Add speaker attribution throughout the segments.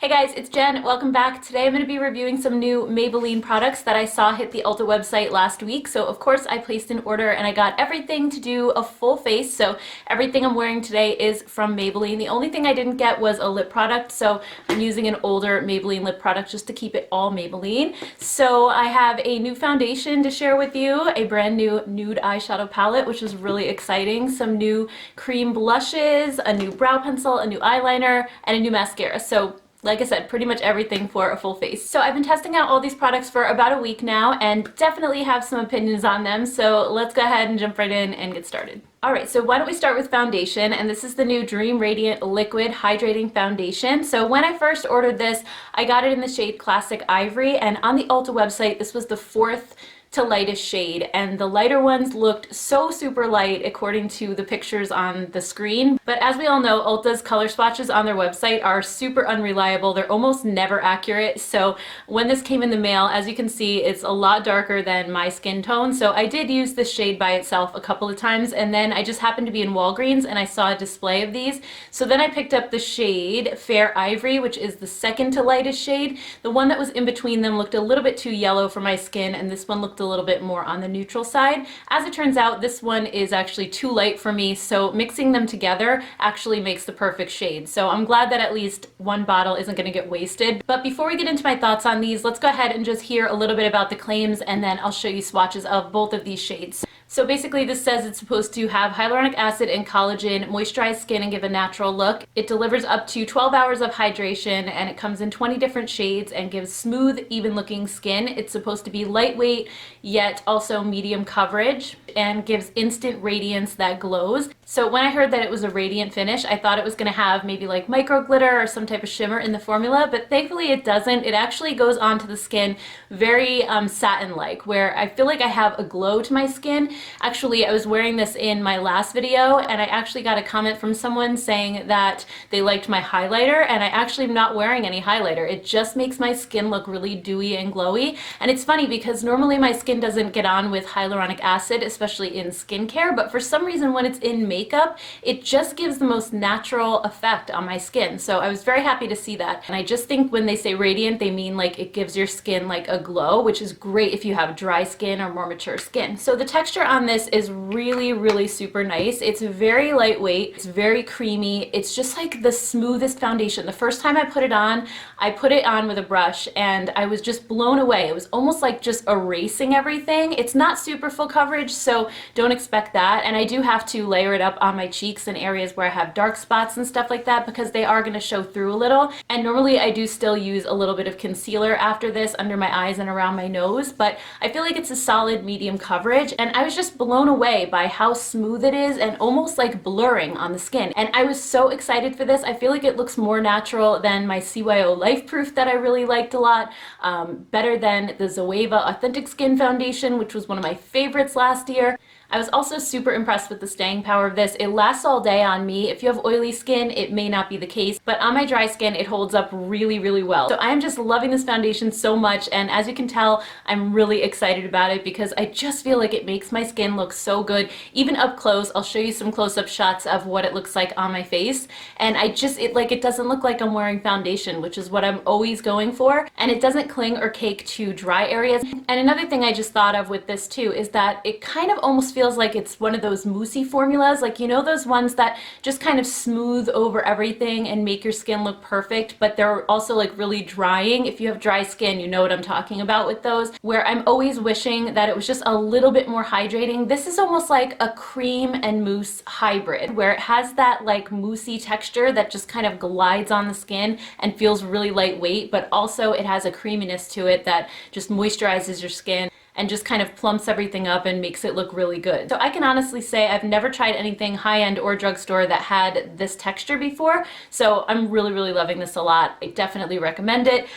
Speaker 1: Hey guys, it's Jen. Welcome back. Today I'm going to be reviewing some new Maybelline products that I saw hit the Ulta website last week. So of course I placed an order and I got everything to do a full face. So everything I'm wearing today is from Maybelline. The only thing I didn't get was a lip product. So I'm using an older Maybelline lip product just to keep it all Maybelline. So I have a new foundation to share with you, a brand new nude eyeshadow palette, which is really exciting. Some new cream blushes, a new brow pencil, a new eyeliner, and a new mascara. So like I said, pretty much everything for a full face. So I've been testing out all these products for about a week now and definitely have some opinions on them. So let's go ahead and jump right in and get started. Alright, so why don't we start with foundation, and this is the new Dream Radiant Liquid Hydrating Foundation. So when I first ordered this, I got it in the shade Classic Ivory, and on the Ulta website, this was the fourth to lightest shade, and the lighter ones looked so super light according to the pictures on the screen. But as we all know, Ulta's color swatches on their website are super unreliable. They're almost never accurate. So when this came in the mail, as you can see, it's a lot darker than my skin tone. So I did use this shade by itself a couple of times, and then I just happened to be in Walgreens and I saw a display of these. So then I picked up the shade Fair Ivory, which is the second to lightest shade. The one that was in between them looked a little bit too yellow for my skin, and this one looked a little bit more on the neutral side. As it turns out, this one is actually too light for me, so mixing them together actually makes the perfect shade. So I'm glad that at least one bottle isn't going to get wasted. But before we get into my thoughts on these, let's go ahead and just hear a little bit about the claims, and then I'll show you swatches of both of these shades. So basically this says it's supposed to have hyaluronic acid and collagen, moisturize skin and give a natural look. It delivers up to 12 hours of hydration, and it comes in 20 different shades and gives smooth, even looking skin. It's supposed to be lightweight, yet also medium coverage, and gives instant radiance that glows. So when I heard that it was a radiant finish, I thought it was going to have maybe like micro glitter or some type of shimmer in the formula, but thankfully it doesn't. It actually goes onto the skin very satin-like, where I feel like I have a glow to my skin. Actually, I was wearing this in my last video, and I actually got a comment from someone saying that they liked my highlighter, and I actually am not wearing any highlighter. It just makes my skin look really dewy and glowy. And it's funny because normally my skin doesn't get on with hyaluronic acid, especially in skincare, but for some reason when it's in makeup, it just gives the most natural effect on my skin. So I was very happy to see that. And I just think when they say radiant, they mean like it gives your skin like a glow, which is great if you have dry skin or more mature skin. So the texture on this is really super nice. It's very lightweight, it's very creamy. It's just like the smoothest foundation. The first time I put it on with a brush, and I was just blown away. It was almost like just erasing everything. It's not super full coverage, so don't expect that. And I do have to layer it up on my cheeks and areas where I have dark spots and stuff like that, because they are going to show through a little. And normally I do still use a little bit of concealer after this under my eyes and around my nose, but I feel like it's a solid medium coverage, and I was just blown away by how smooth it is and almost like blurring on the skin. And I was so excited for this. I feel like it looks more natural than my CYO Life Proof that I really liked a lot, better than the Zoeva Authentic Skin Foundation, which was one of my favorites last year. I was also super impressed with the staying power of this. It lasts all day on me. If you have oily skin, it may not be the case, but on my dry skin, it holds up really well. So I am just loving this foundation so much, and as you can tell, I'm really excited about it because I just feel like it makes my skin look so good. Even up close, I'll show you some close-up shots of what it looks like on my face, and it doesn't look like I'm wearing foundation, which is what I'm always going for, and it doesn't cling or cake to dry areas. And another thing I just thought of with this too is that it kind of almost feels like it's one of those moussey formulas, like, you know, those ones that just kind of smooth over everything and make your skin look perfect, but they're also like really drying. If you have dry skin, you know what I'm talking about with those, where I'm always wishing that it was just a little bit more hydrating. This is almost like a cream and mousse hybrid, where it has that like moussey texture that just kind of glides on the skin and feels really lightweight, but also it has a creaminess to it that just moisturizes your skin and just kind of plumps everything up and makes it look really good. So I can honestly say I've never tried anything high-end or drugstore that had this texture before, so I'm really loving this a lot. I definitely recommend it.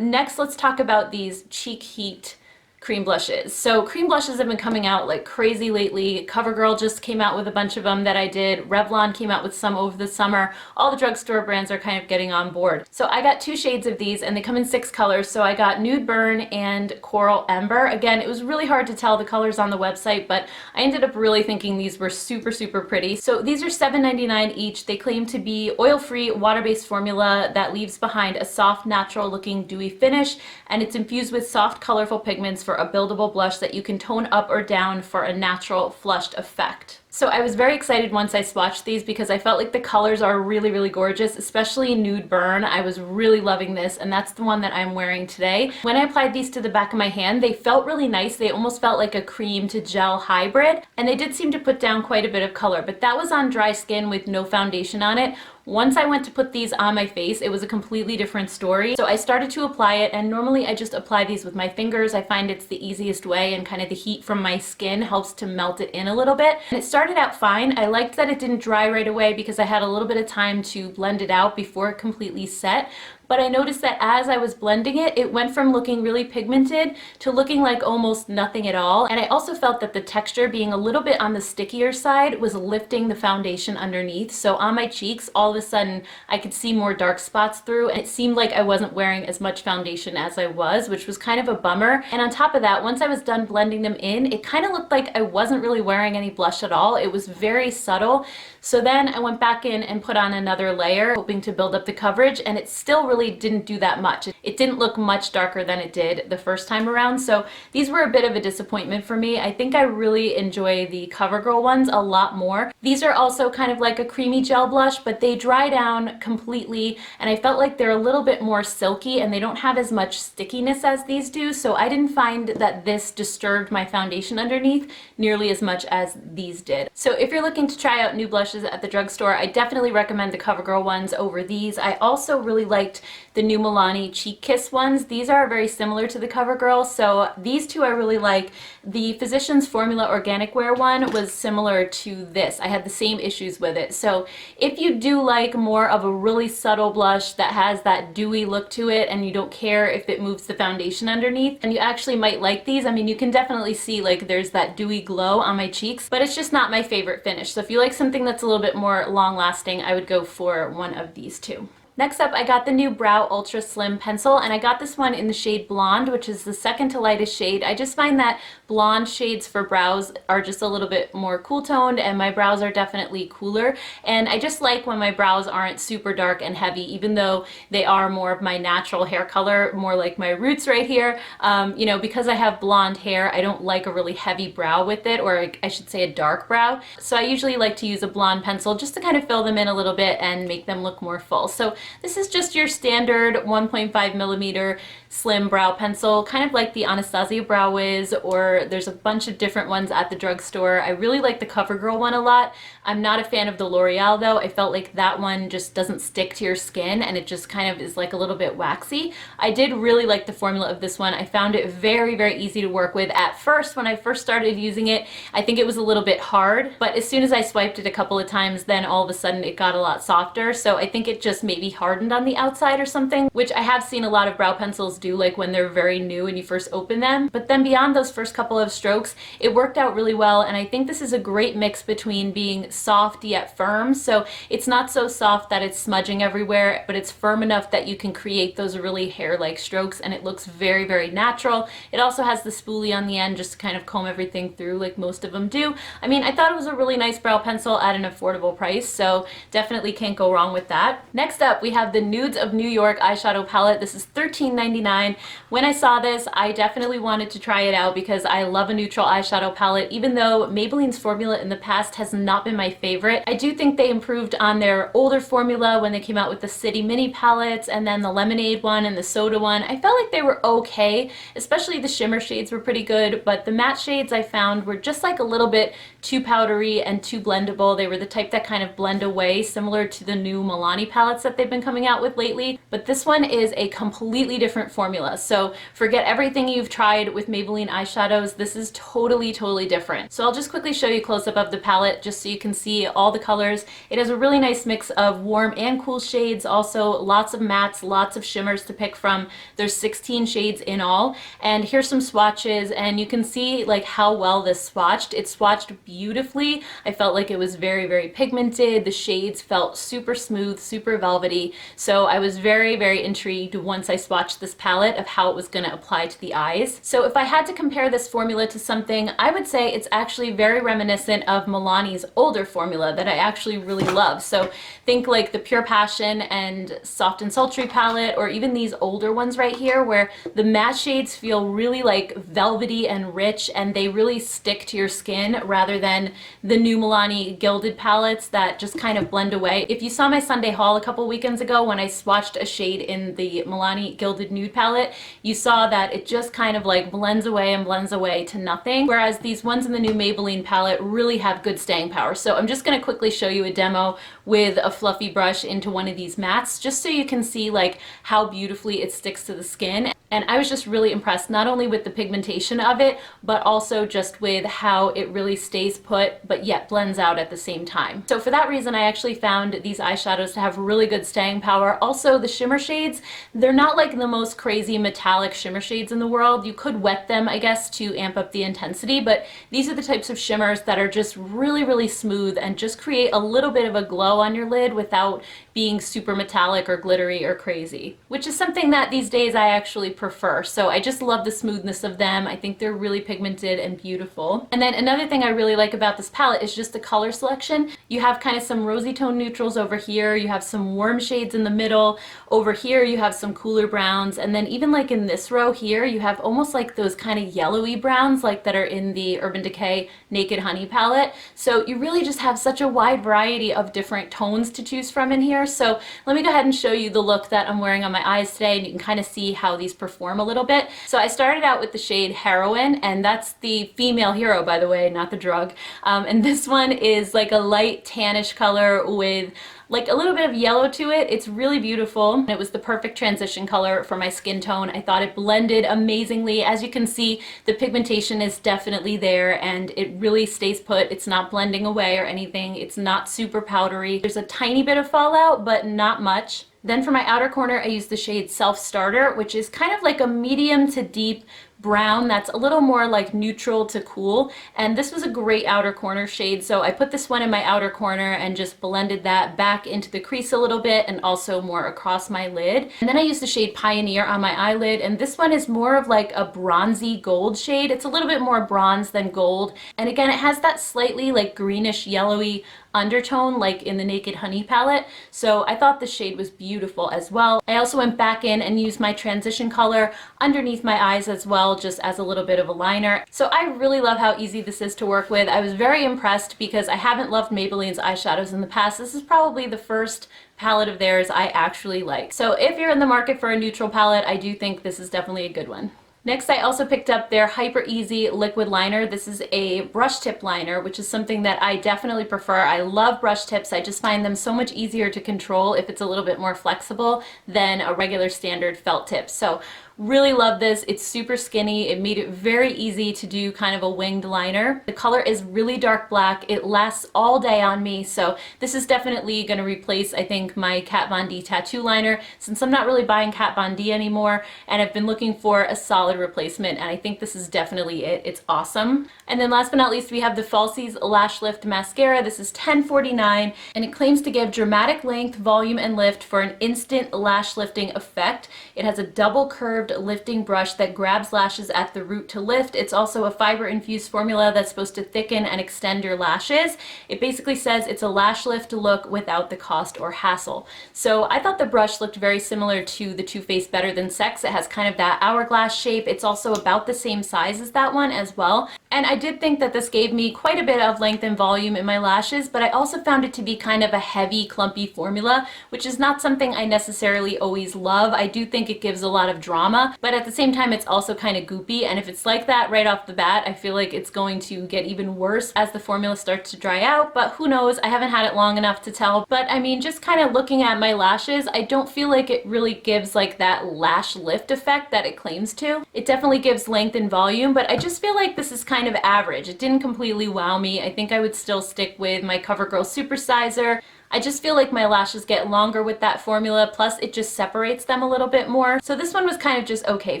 Speaker 1: Next, let's talk about these Cheek Heat cream blushes. So cream blushes have been coming out like crazy lately. CoverGirl just came out with a bunch of them that I did. Revlon came out with some over the summer. All the drugstore brands are kind of getting on board. So I got 2 shades of these and they come in 6 colors. So I got Nude Burn and Coral Ember. Again, it was really hard to tell the colors on the website, but I ended up really thinking these were super, super pretty. So these are $7.99 each. They claim to be oil-free, water-based formula that leaves behind a soft, natural-looking dewy finish, and it's infused with soft, colorful pigments for a buildable blush that you can tone up or down for a natural flushed effect. So I was very excited once I swatched these because I felt like the colors are really, really gorgeous, especially Nude Burn. I was really loving this, and that's the one that I'm wearing today. When I applied these to the back of my hand, they felt really nice. They almost felt like a cream to gel hybrid, and they did seem to put down quite a bit of color, but that was on dry skin with no foundation on it. Once I went to put these on my face, it was a completely different story. So I started to apply it, and normally I just apply these with my fingers. I find it's the easiest way, and kind of the heat from my skin helps to melt it in a little bit. And it started out fine. I liked that it didn't dry right away because I had a little bit of time to blend it out before it completely set. But I noticed that as I was blending it, it went from looking really pigmented to looking like almost nothing at all. And I also felt that the texture, being a little bit on the stickier side, was lifting the foundation underneath. So on my cheeks, all of a sudden, I could see more dark spots through, and it seemed like I wasn't wearing as much foundation as I was, which was kind of a bummer. And on top of that, once I was done blending them in, it kind of looked like I wasn't really wearing any blush at all. It was very subtle. So then I went back in and put on another layer, hoping to build up the coverage, and it still really didn't do that much. It didn't look much darker than it did the first time around, so these were a bit of a disappointment for me. I think I really enjoy the CoverGirl ones a lot more. These are also kind of like a creamy gel blush, but they dry down completely, and I felt like they're a little bit more silky, and they don't have as much stickiness as these do, so I didn't find that this disturbed my foundation underneath nearly as much as these did. So if you're looking to try out new blushes at the drugstore, I definitely recommend the CoverGirl ones over these. I also really liked the new Milani Cheek Kiss ones. These are very similar to the CoverGirl, so these two I really like. The Physicians Formula Organic Wear one was similar to this. I had the same issues with it. So if you do like more of a really subtle blush that has that dewy look to it, and you don't care if it moves the foundation underneath, and you actually might like these. I mean, you can definitely see like there's that dewy glow on my cheeks, but it's just not my favorite finish. So if you like something that's a little bit more long lasting, I would go for one of these two. Next up, I got the new Brow Ultra Slim Pencil, and I got this one in the shade Blonde, which is the second to lightest shade. I just find that blonde shades for brows are just a little bit more cool toned, and my brows are definitely cooler. And I just like when my brows aren't super dark and heavy, even though they are more of my natural hair color, more like my roots right here. You know, because I have blonde hair, I don't like a really heavy brow with it, or I should say a dark brow. So I usually like to use a blonde pencil just to kind of fill them in a little bit and make them look more full. So this is just your standard 1.5 millimeter slim brow pencil, kind of like the Anastasia Brow Wiz, or there's a bunch of different ones at the drugstore. I really like the CoverGirl one a lot. I'm not a fan of the L'Oreal though. I felt like that one just doesn't stick to your skin, and it just kind of is like a little bit waxy. I did really like the formula of this one. I found it very, very easy to work with. At first, when I first started using it, I think it was a little bit hard, but as soon as I swiped it a couple of times, then all of a sudden it got a lot softer. So I think it just maybe hardened on the outside or something, which I have seen a lot of brow pencils do, like when they're very new and you first open them. But then beyond those first couple of strokes, it worked out really well, and I think this is a great mix between being soft yet firm. So it's not so soft that it's smudging everywhere, but it's firm enough that you can create those really hair-like strokes, and it looks very, very natural. It also has the spoolie on the end just to kind of comb everything through like most of them do. I mean, I thought it was a really nice brow pencil at an affordable price, so definitely can't go wrong with that. Next up, we have the Nudes of New York eyeshadow palette. This is $13.99. When I saw this, I definitely wanted to try it out because I love a neutral eyeshadow palette, even though Maybelline's formula in the past has not been my favorite. I do think they improved on their older formula when they came out with the City Mini palettes, and then the lemonade one and the soda one. I felt like they were okay, especially the shimmer shades were pretty good, but the matte shades I found were just like a little bit too powdery and too blendable. They were the type that kind of blend away, similar to the new Milani palettes that they've been been coming out with lately, but this one is a completely different formula. So forget everything you've tried with Maybelline eyeshadows. This is totally, totally different. So I'll just quickly show you a close-up of the palette just so you can see all the colors. It has a really nice mix of warm and cool shades, also lots of mattes, lots of shimmers to pick from. There's 16 shades in all, and here's some swatches, and you can see like how well this swatched. It swatched beautifully. I felt like it was very, very pigmented. The shades felt super smooth, super velvety. So I was very, very intrigued once I swatched this palette of how it was going to apply to the eyes. So if I had to compare this formula to something, I would say it's actually very reminiscent of Milani's older formula that I actually really love. So think like the Pure Passion and Soft and Sultry palette, or even these older ones right here where the matte shades feel really like velvety and rich, and they really stick to your skin rather than the new Milani Gilded palettes that just kind of blend away. If you saw my Sunday haul a couple weekends ago when I swatched a shade in the Milani Gilded Nude palette, you saw that it just kind of like blends away and blends away to nothing, whereas these ones in the new Maybelline palette really have good staying power. So I'm just going to quickly show you a demo with a fluffy brush into one of these mattes just so you can see like how beautifully it sticks to the skin. And I was just really impressed not only with the pigmentation of it, but also just with how it really stays put, but yet blends out at the same time. So for that reason, I actually found these eyeshadows to have really good staying power. Also, the shimmer shades, they're not like the most crazy metallic shimmer shades in the world. You could wet them, I guess, to amp up the intensity, but these are the types of shimmers that are just really, really smooth and just create a little bit of a glow on your lid without being super metallic or glittery or crazy, which is something that these days I actually prefer. So I just love the smoothness of them. I think they're really pigmented and beautiful. And then another thing I really like about this palette is just the color selection. You have kind of some rosy tone neutrals over here. You have some warm shades in the middle. Over here you have some cooler browns. And then even like in this row here, you have almost like those kind of yellowy browns like that are in the Urban Decay Naked Honey palette. So you really just have such a wide variety of different tones to choose from in here. So let me go ahead and show you the look that I'm wearing on my eyes today, and you can kind of see how these perform a little bit. So I started out with the shade Heroine, and that's the female hero, by the way, not the drug. And this one is like a light tannish color with like a little bit of yellow to it. It's really beautiful. It was the perfect transition color for my skin tone. I thought it blended amazingly. As you can see, the pigmentation is definitely there and it really stays put. It's not blending away or anything. It's not super powdery. There's a tiny bit of fallout, but not much. Then for my outer corner, I used the shade Self Starter, which is kind of like a medium to deep brown that's a little more like neutral to cool, and this was a great outer corner shade, so I put this one in my outer corner and just blended that back into the crease a little bit and also more across my lid. And then I used the shade Pioneer on my eyelid, and this one is more of like a bronzy gold shade. It's a little bit more bronze than gold, and again it has that slightly like greenish yellowy undertone like in the Naked Honey palette, so I thought the shade was beautiful as well. I also went back in and used my transition color underneath my eyes as well, just as a little bit of a liner. So I really love how easy this is to work with. I was very impressed because I haven't loved Maybelline's eyeshadows in the past. This is probably the first palette of theirs I actually like. So if you're in the market for a neutral palette, I do think this is definitely a good one. Next, I also picked up their Hyper Easy Liquid Liner. This is a brush tip liner, which is something that I definitely prefer. I love brush tips. I just find them so much easier to control if it's a little bit more flexible than a regular standard felt tip. So really love this. It's super skinny. It made it very easy to do kind of a winged liner. The color is really dark black. It lasts all day on me, so this is definitely going to replace, I think, my Kat Von D tattoo liner, since I'm not really buying Kat Von D anymore, and I've been looking for a solid replacement, and I think this is definitely it. It's awesome. And then last but not least, we have the Falsies Lash Lift Mascara. This is $10.49, and it claims to give dramatic length, volume, and lift for an instant lash lifting effect. It has a double curved lifting brush that grabs lashes at the root to lift. It's also a fiber infused formula that's supposed to thicken and extend your lashes. It basically says it's a lash lift look without the cost or hassle. So I thought the brush looked very similar to the Too Faced Better Than Sex. It has kind of that hourglass shape. It's also about the same size as that one as well. And I did think that this gave me quite a bit of length and volume in my lashes, but I also found it to be kind of a heavy, clumpy formula, which is not something I necessarily always love. I do think it gives a lot of drama, but at the same time, it's also kind of goopy. And if it's like that right off the bat, I feel like it's going to get even worse as the formula starts to dry out, but who knows? I haven't had it long enough to tell. But I mean, just kind of looking at my lashes, I don't feel like it really gives like that lash lift effect that it claims to. It definitely gives length and volume, but I just feel like this is kind of average. It didn't completely wow me. I think I would still stick with my CoverGirl Supersizer. I just feel like my lashes get longer with that formula, plus it just separates them a little bit more. So this one was kind of just okay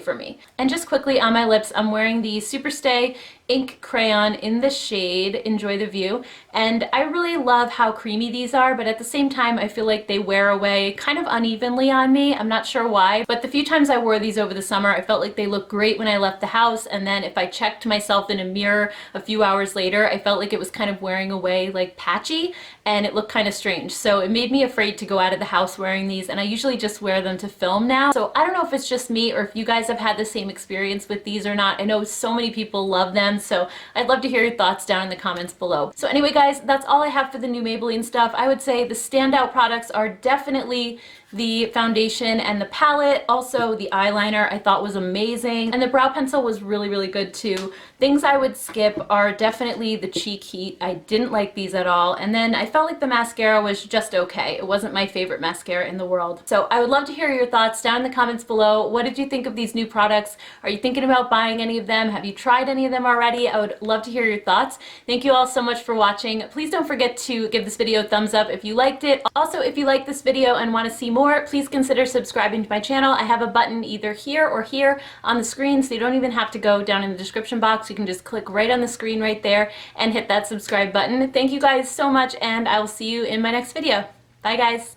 Speaker 1: for me. And just quickly on my lips, I'm wearing the Superstay Ink Crayon in the shade Enjoy the View. And I really love how creamy these are, but at the same time, I feel like they wear away kind of unevenly on me. I'm not sure why, but the few times I wore these over the summer, I felt like they looked great when I left the house. And then if I checked myself in a mirror a few hours later, I felt like it was kind of wearing away like patchy, and it looked kind of strange. So it made me afraid to go out of the house wearing these, and I usually just wear them to film now. So I don't know if it's just me or if you guys have had the same experience with these or not. I know so many people love them, so I'd love to hear your thoughts down in the comments below. So anyway guys, that's all I have for the new Maybelline stuff. I would say the standout products are definitely the foundation and the palette. Also the eyeliner I thought was amazing, and the brow pencil was really, really good too. Things I would skip are definitely the cheek heat. I didn't like these at all. And then I felt like the mascara was just okay. It wasn't my favorite mascara in the world. So I would love to hear your thoughts down in the comments below. What did you think of these new products? Are you thinking about buying any of them? Have you tried any of them already? I would love to hear your thoughts. Thank you all so much for watching. Please don't forget to give this video a thumbs up if you liked it. Also, if you like this video and want to see more, please consider subscribing to my channel. I have a button either here or here on the screen, so you don't even have to go down in the description box. You can just click right on the screen right there and hit that subscribe button. Thank you guys so much, and I will see you in my next video. Bye guys!